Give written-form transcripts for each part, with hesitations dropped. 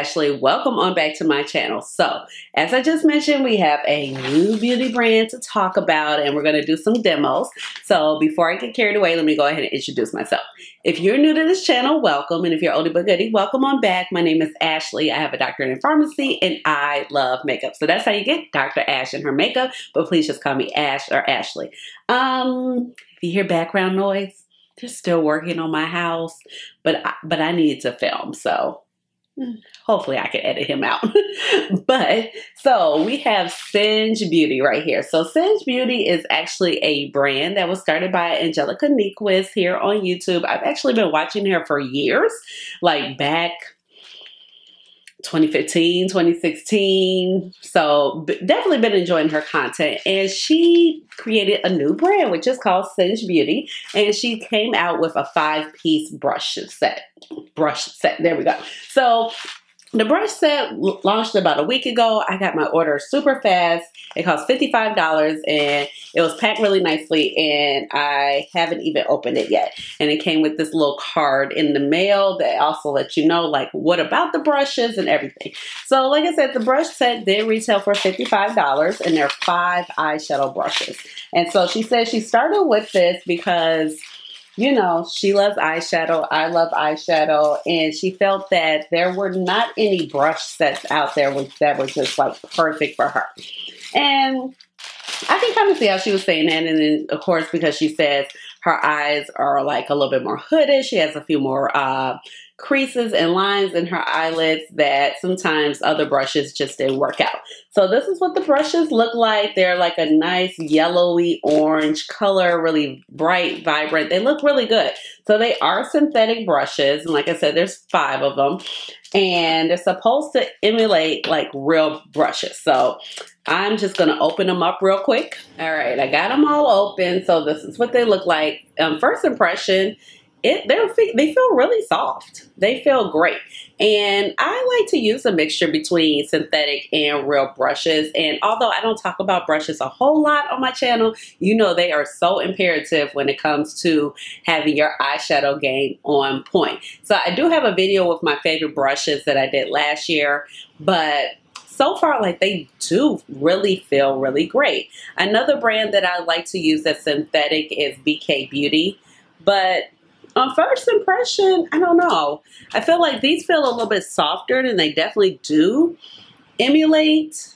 Ashley. Welcome on back to my channel. So, as I just mentioned, we have a new beauty brand to talk about and we're going to do some demos. So, before I get carried away, let me go ahead and introduce myself. If you're new to this channel, welcome. And if you're oldie but goodie, welcome on back. My name is Ashley. I have a doctorate in pharmacy and I love makeup. So, that's how you get Dr. Ash and her makeup. But please just call me Ash or Ashley. If you hear background noise, they're still working on my house, but I need to film, so hopefully I can edit him out. But so we have Singe Beauty right here. So Singe Beauty is actually a brand that was started by Angelica Nyquist here on YouTube. I've actually been watching her for years, like back 2015, 2016. So definitely been enjoying her content. And she created a new brand, which is called Singe Beauty. And she came out with a 5-piece brush set. There we go. So the brush set launched about a week ago. I got my order super fast. It cost $55 and it was packed really nicely and I haven't even opened it yet. And it came with this little card in the mail that also lets you know like what about the brushes and everything. So like I said, the brush set did retail for $55 and there are 5 eyeshadow brushes. And so she said she started with this because you know, she loves eyeshadow. I love eyeshadow. And she felt that there were not any brush sets out there that were just like perfect for her. And I can kind of see how she was saying that. And then, of course, because she says her eyes are like a little bit more hooded. She has a few more creases and lines in her eyelids that sometimes other brushes just didn't work out. So this is what the brushes look like. They're like a nice yellowy orange color, really bright, vibrant. They look really good. So they are synthetic brushes. And like I said, there's 5 of them. And they're supposed to emulate like real brushes. So I'm just going to open them up real quick. All right, I got them all open. So this is what they look like. First impression, they feel really soft. They feel great. And I like to use a mixture between synthetic and real brushes. And although I don't talk about brushes a whole lot on my channel, you know they are so imperative when it comes to having your eyeshadow game on point. So I do have a video with my favorite brushes that I did last year, but so far, like they do really feel really great. Another brand that I like to use that's synthetic is Vacay Beauty, but on first impression, I don't know. I feel like these feel a little bit softer than they definitely do emulate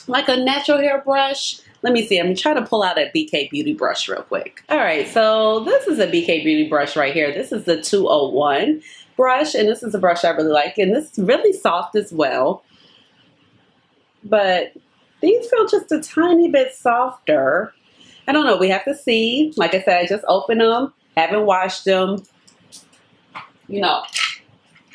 like a natural hair brush. Let me see. I'm trying to pull out a Vacay Beauty brush real quick. All right, so this is a Vacay Beauty brush right here. This is the 201 brush, and this is a brush I really like, and this is really soft as well. But these feel just a tiny bit softer. I don't know. We have to see. Like I said, I just opened them. Haven't washed them, you know,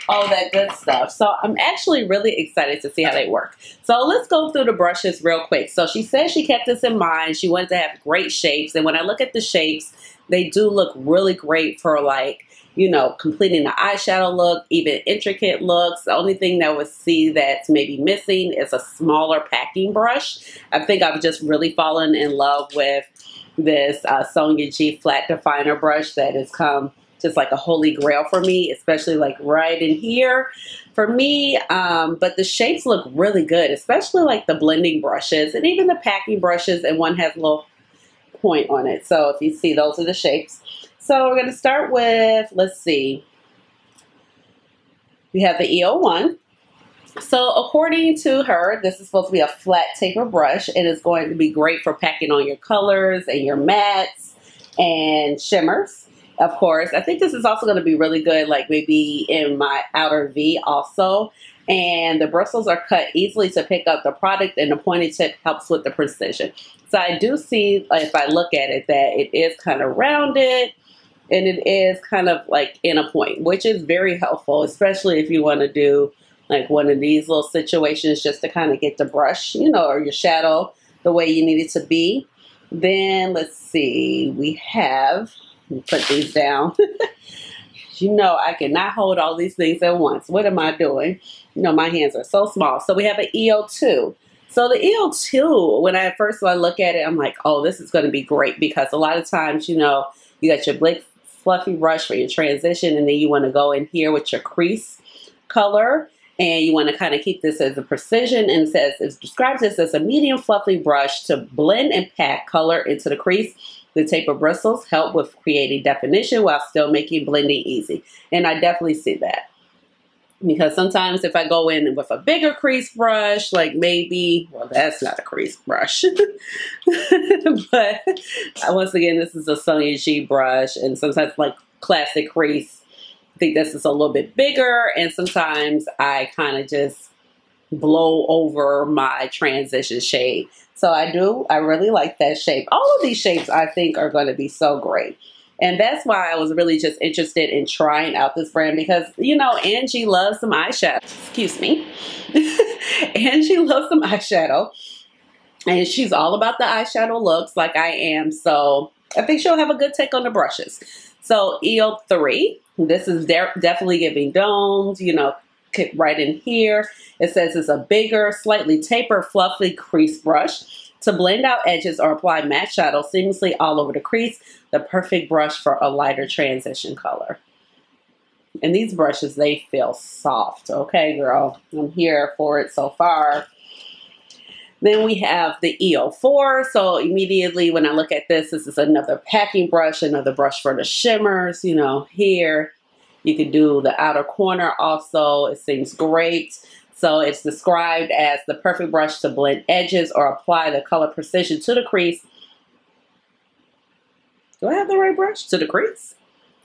all that good stuff. So I'm actually really excited to see how they work. So let's go through the brushes real quick. So she said she kept this in mind. She wanted to have great shapes. And when I look at the shapes, they do look really great for like, you know, completing the eyeshadow look, even intricate looks. The only thing that I would see that's maybe missing is a smaller packing brush. I think I've just really fallen in love with this Sonia G flat definer brush that has come just like a holy grail for me, especially like right in here for me. But the shapes look really good, especially like the blending brushes and even the packing brushes, and one has a little point on it. So if you see, those are the shapes. So we're going to start with, let's see, we have the E01. So according to her, this is supposed to be a flat taper brush and it's going to be great for packing on your colors and your mattes and shimmers. Of course, I think this is also going to be really good, like maybe in my outer V also. And the bristles are cut easily to pick up the product and the pointed tip helps with the precision. So I do see, if I look at it, that it is kind of rounded. And it is kind of like in a point, which is very helpful, especially if you want to do like one of these little situations just to kind of get the brush, you know, or your shadow the way you need it to be. Then let's see, we have, let me put these down. You know, I cannot hold all these things at once. What am I doing? You know, my hands are so small. So we have an EO2. So the EO2, when I first look at it, I'm like, oh, this is going to be great because a lot of times, you know, you got your big fluffy brush for your transition and then you want to go in here with your crease color And you want to kind of keep this as a precision, and it describes this as a medium fluffy brush to blend and pack color into the crease. The taper bristles help with creating definition while still making blending easy. And I definitely see that. Because sometimes if I go in with a bigger crease brush, like maybe, well, that's not a crease brush. But once again, this is a Singe G brush, and sometimes like classic crease, I think this is a little bit bigger, and sometimes I kind of just blow over my transition shade. So I really like that shape. All of these shapes I think are going to be so great. And that's why I was really just interested in trying out this brand, because, you know, Angie loves some eyeshadow. Excuse me. Angie loves some eyeshadow. And she's all about the eyeshadow looks like I am. So I think she'll have a good take on the brushes. So EO3, this is definitely giving domes, you know, right in here. It says it's a bigger, slightly tapered, fluffy crease brush to blend out edges or apply matte shadow seamlessly all over the crease. The perfect brush for a lighter transition color. And these brushes, they feel soft. Okay, girl, I'm here for it so far. Then we have the EO4. So immediately when I look at this, this is another packing brush, another brush for the shimmers. You know, here you can do the outer corner also. It seems great. So it's described as the perfect brush to blend edges or apply the color precision to the crease. Do I have the right brush? To the crease?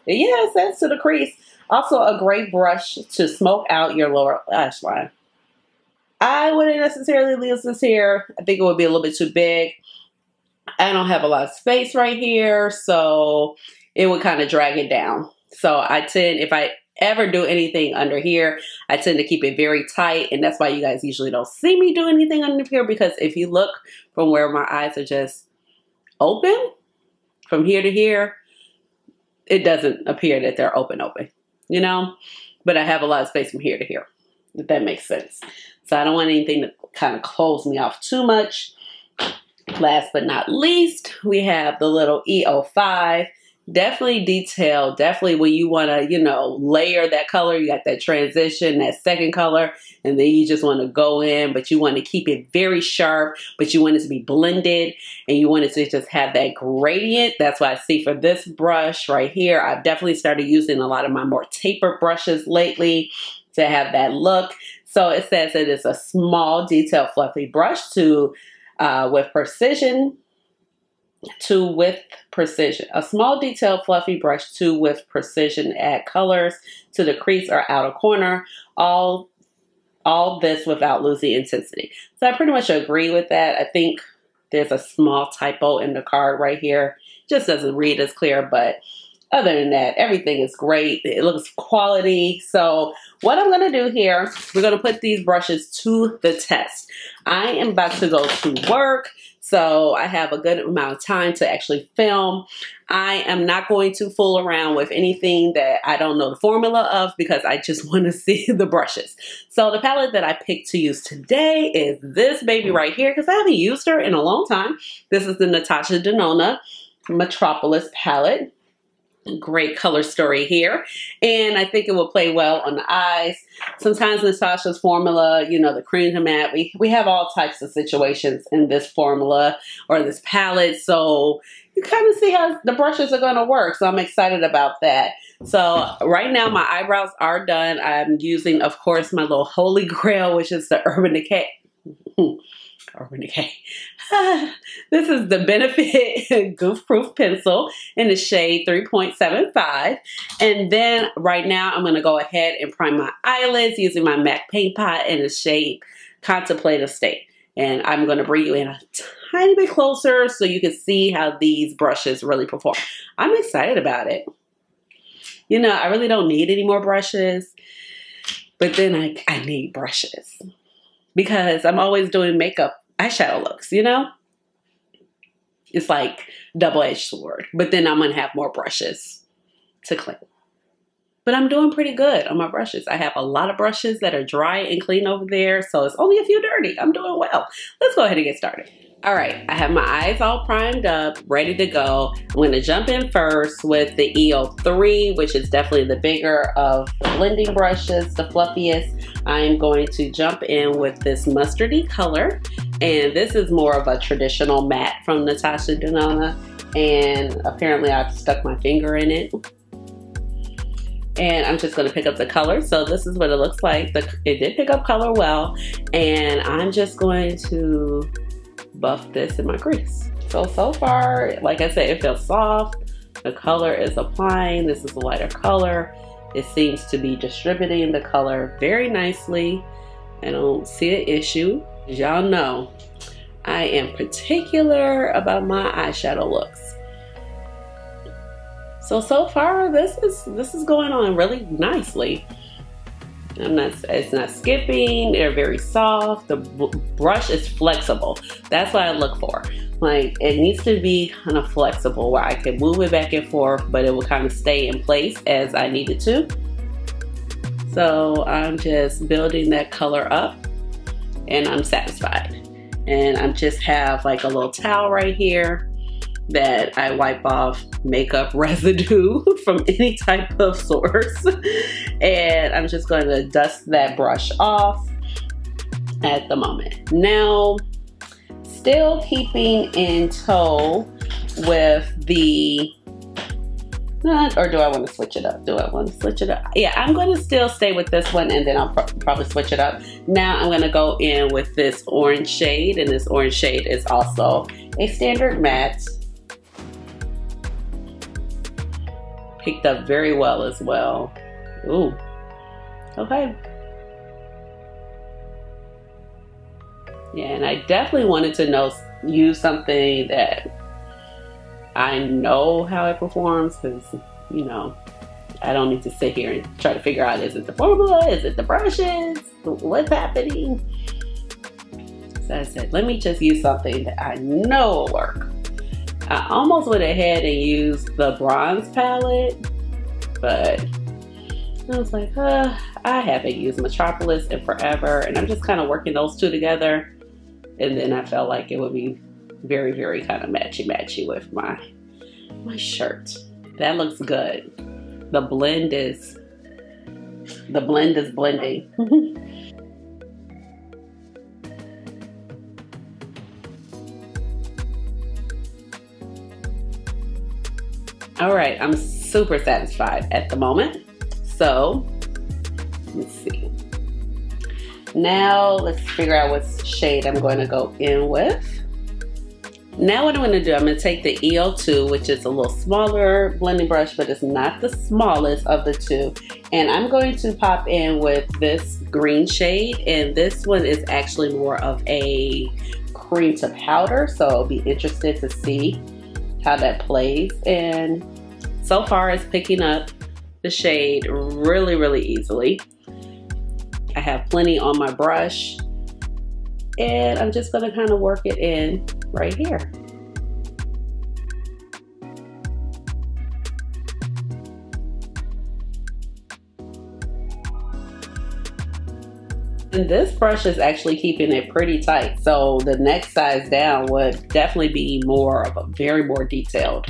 Yeah, it says to the crease. Also a great brush to smoke out your lower lash line. I wouldn't necessarily use this here. I think it would be a little bit too big. I don't have a lot of space right here, so it would kind of drag it down. So I tend, if I ever do anything under here, I tend to keep it very tight, and that's why you guys usually don't see me do anything under here, because if you look from where my eyes are just open, from here to here, it doesn't appear that they're open, you know? But I have a lot of space from here to here, if that makes sense. So I don't want anything to kind of close me off too much. Last but not least, we have the little EO5. Definitely detailed. Definitely when you want to, you know, layer that color, you got that transition, that second color, and then you just want to go in, but you want to keep it very sharp, but you want it to be blended, and you want it to just have that gradient. That's what I see for this brush right here. I've definitely started using a lot of my more tapered brushes lately to have that look. So it says that it's a small, detailed, fluffy brush to with precision. A small detailed fluffy brush to with precision add colors to the crease or outer corner. All this without losing intensity. So I pretty much agree with that. I think there's a small typo in the card right here. Just doesn't read as clear, but other than that, everything is great. It looks quality. So what I'm going to do here, we're going to put these brushes to the test. I am about to go to work, so I have a good amount of time to actually film. I am not going to fool around with anything that I don't know the formula of, because I just want to see the brushes. So the palette that I picked to use today is this baby right here, because I haven't used her in a long time. This is the Natasha Denona Metropolis palette. Great color story here, and I think it will play well on the eyes. Sometimes Natasha's formula, you know, the cream to matte, we have all types of situations in this formula or this palette, so you kind of see how the brushes are going to work. So I'm excited about that. So right now my eyebrows are done. I'm using, of course, my little holy grail, which is the Urban Decay. Urban Decay. This is the Benefit Goof Proof Pencil in the shade 3.75. And then right now I'm going to go ahead and prime my eyelids using my MAC Paint Pot in the shade Contemplative State. And I'm going to bring you in a tiny bit closer so you can see how these brushes really perform. I'm excited about it. You know, I really don't need any more brushes, but then I need brushes, because I'm always doing makeup eyeshadow looks, you know? It's like double-edged sword. But then I'm going to have more brushes to clean. But I'm doing pretty good on my brushes. I have a lot of brushes that are dry and clean over there, so it's only a few dirty. I'm doing well. Let's go ahead and get started. All right, I have my eyes all primed up, ready to go. I'm gonna jump in first with the EO3, which is definitely the bigger of the blending brushes, the fluffiest. I'm going to jump in with this mustardy color, and this is more of a traditional matte from Natasha Denona, and apparently I've stuck my finger in it. And I'm just gonna pick up the color. So this is what it looks like. It did pick up color well, and I'm just going to buff this in my crease. So far, like I said, it feels soft. The color is applying. This is a lighter color. It seems to be distributing the color very nicely. I don't see an issue. As y'all know, I am particular about my eyeshadow looks. So far, this is going on really nicely. It's not skipping. They're very soft. The brush is flexible. That's what I look for. Like, it needs to be kind of flexible where I can move it back and forth, but it will kind of stay in place as I need it to. So I'm just building that color up, and I'm satisfied. And I just have like a little towel right here that I wipe off makeup residue from any type of source. And I'm just going to dust that brush off at the moment. Now, still keeping in tow with the, or do I want to switch it up? Do I want to switch it up? Yeah, I'm going to still stay with this one, and then I'll probably switch it up. Now I'm going to go in with this orange shade, and this orange shade is also a standard matte. Picked up very well as well. Ooh, okay. Yeah, and I definitely wanted to use something that I know how it performs, because, you know, I don't need to sit here and try to figure out, is it the formula? Is it the brushes? What's happening? So I said, let me just use something that I know will work. I almost went ahead and used the bronze palette, but I was like, I haven't used Metropolis in forever, and I'm just kind of working those two together. And then I felt like it would be very, very kind of matchy-matchy with my shirt. That looks good. The blend is blending. All right, I'm super satisfied at the moment. So let's see. Now let's figure out what shade I'm going to go in with. Now what I'm going to do, I'm going to take the EO2, which is a little smaller blending brush, but it's not the smallest of the two. And I'm going to pop in with this green shade. And this one is actually more of a cream to powder. So I'll be interested to see how that plays. And so far it's picking up the shade really, really easily. I have plenty on my brush, and I'm just gonna kind of work it in right here. And this brush is actually keeping it pretty tight, so the next size down would definitely be more of a very more detailed.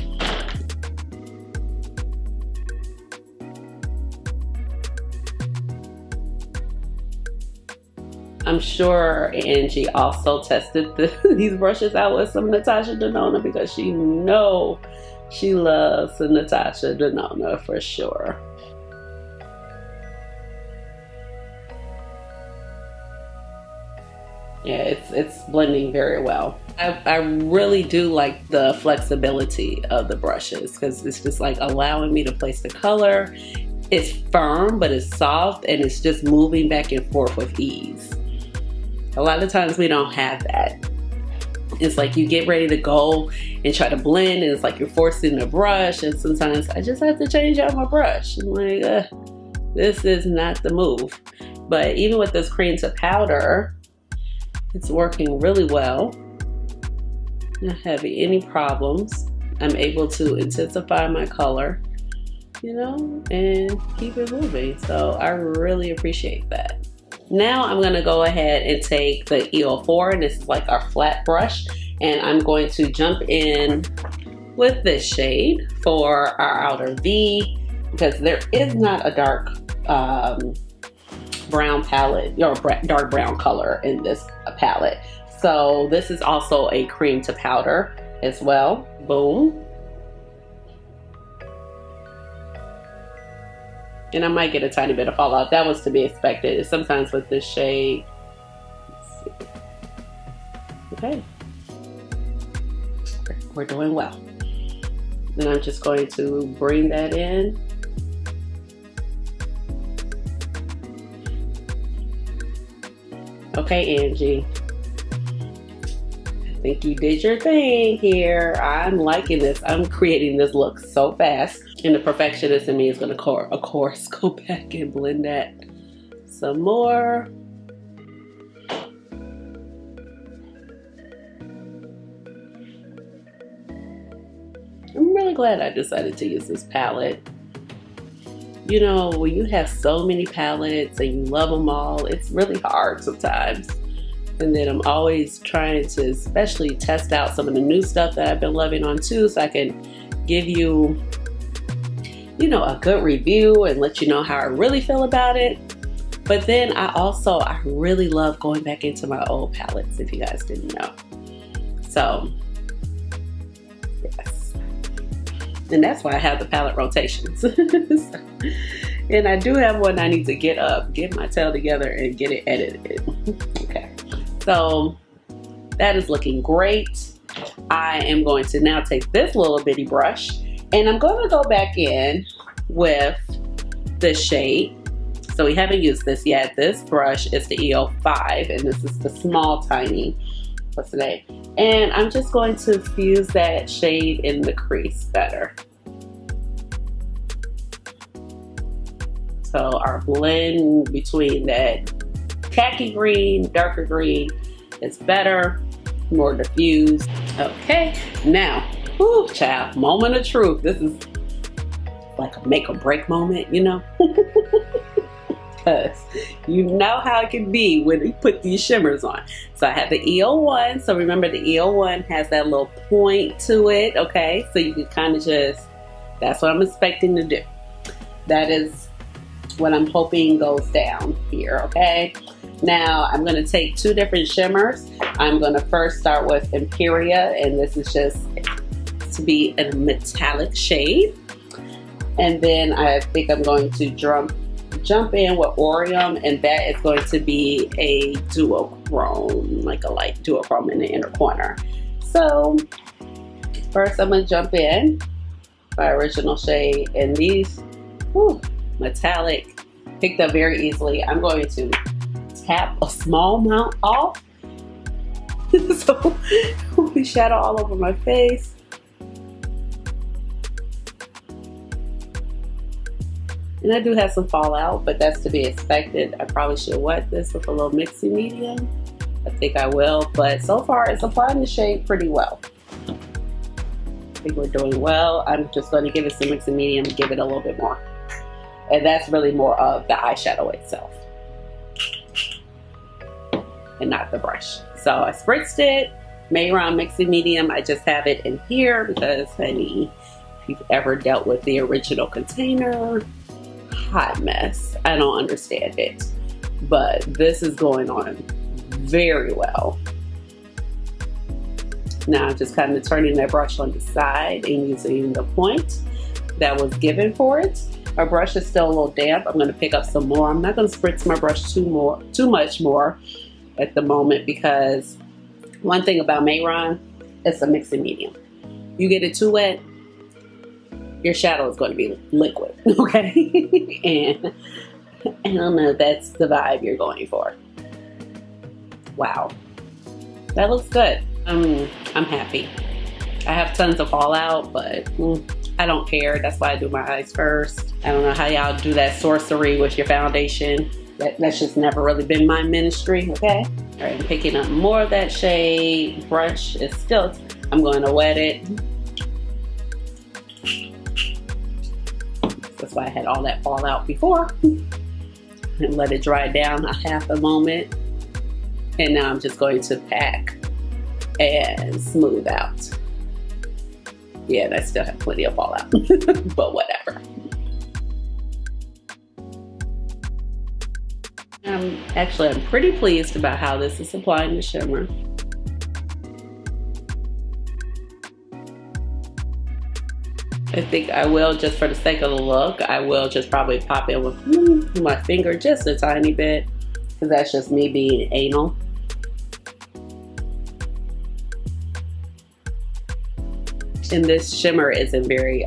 I'm sure Angie also tested these brushes out with some Natasha Denona, because she knows she loves the Natasha Denona for sure. Yeah, it's blending very well. I really do like the flexibility of the brushes, because it's just like allowing me to place the color. It's firm, but it's soft, and it's just moving back and forth with ease. A lot of times we don't have that. It's like you get ready to go and try to blend, and it's like you're forcing the brush, and sometimes I just have to change out my brush. I'm like, this is not the move. But even with this cream to powder, it's working really well. Not having any problems. I'm able to intensify my color, you know, and keep it moving. So I really appreciate that. Now I'm gonna go ahead and take the EO4, and this is like our flat brush, And I'm going to jump in with this shade for our outer V, because there is not a dark brown palette or dark brown color in this palette. So this is also a cream to powder as well. Boom. And I might get a tiny bit of fallout. That was to be expected. Sometimes with this shade. Let's see. Okay. We're doing well. Then I'm just going to bring that in. Okay, Angie. I think you did your thing here. I'm liking this. I'm creating this look so fast. And the perfectionist in me is going to, of course, go back and blend that some more. I'm really glad I decided to use this palette. You know, when you have so many palettes and you love them all, it's really hard sometimes. And then I'm always trying to especially test out some of the new stuff that I've been loving on too, so I can give you, you know, a good review and let you know how I really feel about it. But then I really love going back into my old palettes, if you guys didn't know. So, yes. And that's why I have the palette rotations. And I do have one I need to get my tail together and get it edited. Okay. So that is looking great. I am going to now take this little bitty brush and I'm going to go back in with this shade. So we haven't used this yet. This brush is the EO5 and this is the small tiny, what's the name? And I'm just going to fuse that shade in the crease better. So our blend between that khaki green, darker green is better, more diffused. Okay, now, whoo, child, moment of truth. This is like a make or break moment, you know? Because you know how it can be when you put these shimmers on. So I have the EO1. So remember the EO1 has that little point to it, okay? So you can kind of just, that's what I'm expecting to do. That is what I'm hoping goes down here, okay? Now I'm gonna take two different shimmers. I'm gonna first start with Imperia, and this is just to be a metallic shade. And then I think I'm going to jump in with Orium, and that is going to be a duochrome, like a light duochrome in the inner corner. So first I'm gonna jump in my original shade, and these, whew, metallic, picked up very easily. I'm going to tap a small amount off so we shadow all over my face. And I do have some fallout, but that's to be expected. I probably should wet this with a little mixing medium. I think I will, but so far it's applying the shade pretty well. I think we're doing well. I'm just going to give it some mixing medium and give it a little bit more. And that's really more of the eyeshadow itself and not the brush. So I spritzed it, Mayron mixing medium. I just have it in here because, honey, if you've ever dealt with the original container, hot mess. I don't understand it, but this is going on very well. Now I'm just kind of turning that brush on the side and using the point that was given for it. My brush is still a little damp. I'm going to pick up some more. I'm not going to spritz my brush too much more at the moment, because one thing about Mayron, it's a mixing medium. You get it too wet, your shadow is going to be liquid, okay? And I don't know if that's the vibe you're going for. Wow, that looks good. I'm happy. I have tons of fallout, but I don't care. That's why I do my eyes first. I don't know how y'all do that sorcery with your foundation. That's just never really been my ministry, okay? All right, I'm picking up more of that shade. Brush is still, I'm going to wet it. That's why I had all that fallout before. And let it dry down a half a moment. And now I'm just going to pack and smooth out. Yeah, and I still have plenty of fallout, but whatever. I'm pretty pleased about how this is applying the shimmer. I think I will, just for the sake of the look, I will just probably pop in with my finger just a tiny bit, because that's just me being anal. And this shimmer isn't very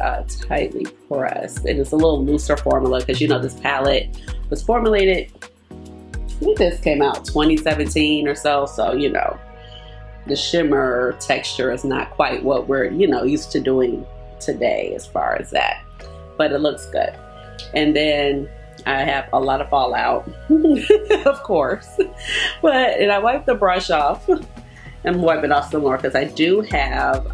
tightly pressed, and it's a little looser formula because, you know, this palette was formulated, I think this came out 2017 or so, so, you know, the shimmer texture is not quite what we're, you know, used to doing today as far as that, but it looks good. And then I have a lot of fallout, of course, and I wiped the brush off. I'm wiping off some more because I do have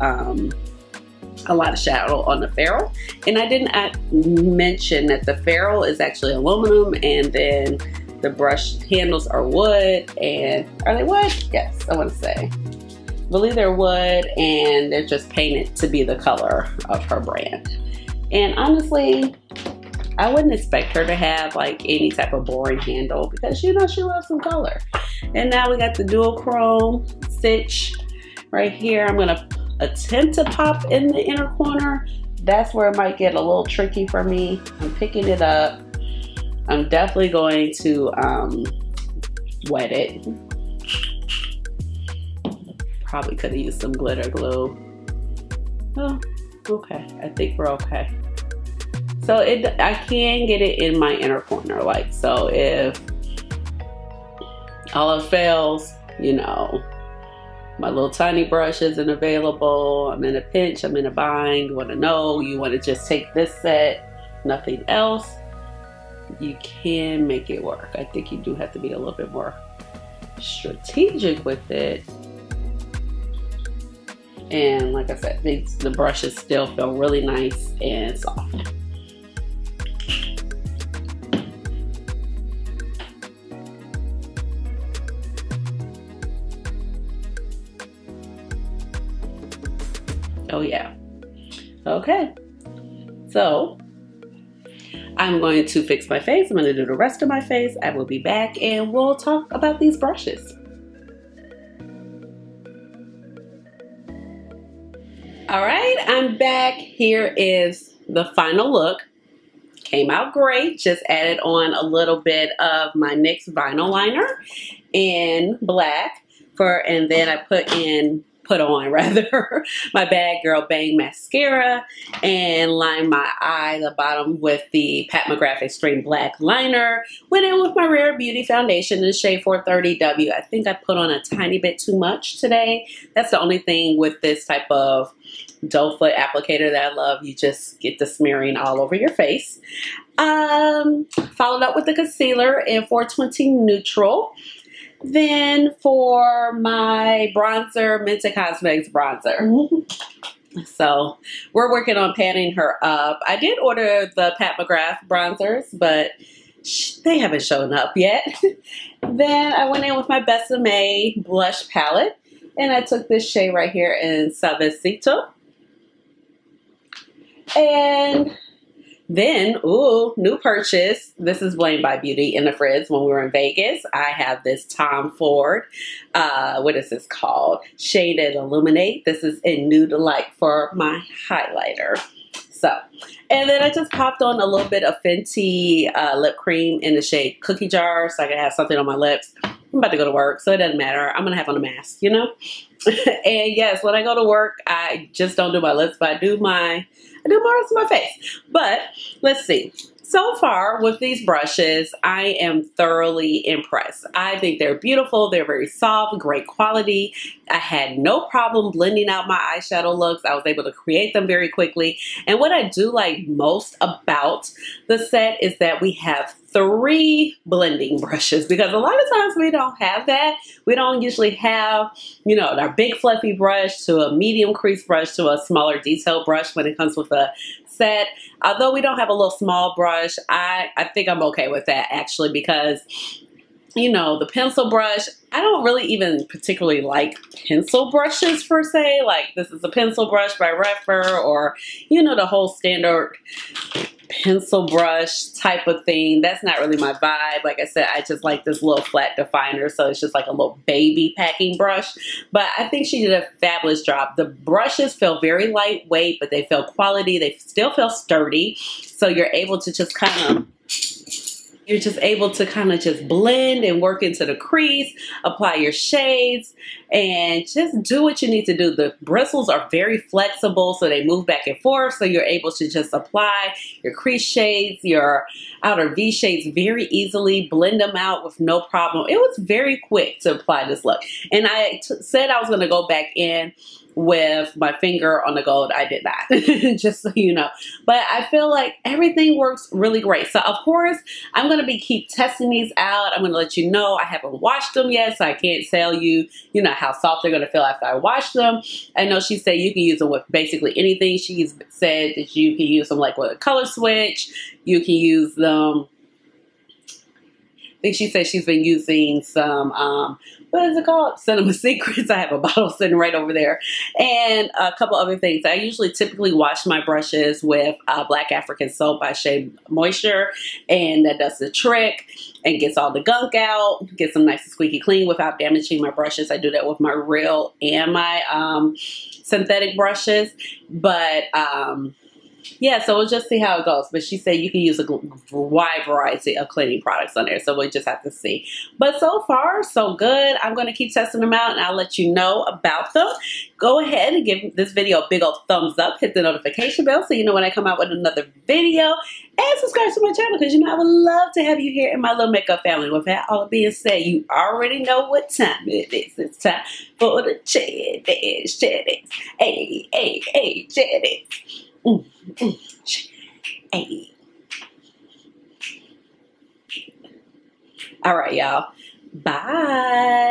a lot of shadow on the ferrule, and I didn't mention that the ferrule is actually aluminum, and then the brush handles are wood. And are they wood? Yes, I want to say, I believe they're wood, and they're just painted to be the color of her brand. And honestly, I wouldn't expect her to have like any type of boring handle, because, you know, she loves some color. And now we got the dual chrome stitch right here. I'm gonna attempt to pop in the inner corner. That's where it might get a little tricky for me. I'm picking it up. I'm definitely going to wet it. Probably could have used some glitter glue. Oh, okay. I think we're okay. So I can get it in my inner corner, like, so if all else fails, you know, my little tiny brush isn't available, I'm in a pinch, I'm in a bind, you want to know, you want to just take this set, nothing else, you can make it work. I think you do have to be a little bit more strategic with it. And like I said, the brushes still feel really nice and soft. Oh yeah. Okay. So I'm going to fix my face. I'm going to do the rest of my face. I will be back and we'll talk about these brushes. All right, I'm back. Here is the final look. Came out great. Just added on a little bit of my NYX vinyl liner in black and then I put on my Bad Girl Bang mascara and lined my eye, the bottom, with the Pat McGrath Extreme Black liner. Went in with my Rare Beauty foundation in the shade 430W. I think I put on a tiny bit too much today. That's the only thing with this type of doe foot applicator that I love. You just get the smearing all over your face. Followed up with the concealer in 420 Neutral. Then for my bronzer, Mented Cosmetics bronzer. So we're working on panning her up. I did order the Pat McGrath bronzers, but they haven't shown up yet. Then I went in with my Bessame blush palette, and I took this shade right here in Suavecito. And then, ooh, new purchase. This is Blame by Beauty in the fridge when we were in Vegas. I have this Tom Ford, what is this called? Shaded Illuminate. This is in Nude Light for my highlighter. So, and then I just popped on a little bit of Fenty lip cream in the shade Cookie Jar so I can have something on my lips. I'm about to go to work, so it doesn't matter. I'm going to have on a mask, you know? And yes, when I go to work, I just don't do my lips, but I do more of my face. But let's see. So far with these brushes, I am thoroughly impressed. I think they're beautiful. They're very soft, great quality. I had no problem blending out my eyeshadow looks. I was able to create them very quickly. And what I do like most about the set is that we have 3 blending brushes, because a lot of times we don't have that. We don't usually have, you know, our big fluffy brush to a medium crease brush to a smaller detail brush when it comes with a set. Although we don't have a little small brush, I think I'm okay with that actually, because you know, the pencil brush. I don't really even particularly like pencil brushes per se. Like, this is a pencil brush by Refer, or, you know, the whole standard pencil brush type of thing. That's not really my vibe. Like I said, I just like this little flat definer, so it's just like a little baby packing brush. But I think she did a fabulous job. The brushes feel very lightweight, but they feel quality. They still feel sturdy, so you're able to just kind of just blend and work into the crease, apply your shades, and just do what you need to do. The bristles are very flexible, so they move back and forth, so you're able to just apply your crease shades, your outer V shades very easily, blend them out with no problem. It was very quick to apply this look. And I said I was going to go back in with my finger on the gold. I did not, just so you know. But I feel like everything works really great. So of course, I'm going to keep testing these out. I'm going to let you know. I haven't washed them yet, so I can't tell you, you know, how soft they're going to feel after I wash them. I know she said you can use them with basically anything. She's said that you can use them like with a color switch. You can use them, I think she said she's been using some, what is it called? Cinema Secrets. I have a bottle sitting right over there. And a couple other things. I usually typically wash my brushes with Black African soap by Shea Moisture. And that does the trick and gets all the gunk out. Gets them nice and squeaky clean without damaging my brushes. I do that with my real and my synthetic brushes. But yeah, so we'll just see how it goes. But she said you can use a wide variety of cleaning products on there. So we'll just have to see. But so far, so good. I'm going to keep testing them out, and I'll let you know about them. Go ahead and give this video a big old thumbs up. Hit the notification bell so you know when I come out with another video. And subscribe to my channel, because you know I would love to have you here in my little makeup family. With that all being said, you already know what time it is. It's time for the Cheddies. Hey, hey, hey, Cheddies. Hey. All right, y'all. Bye.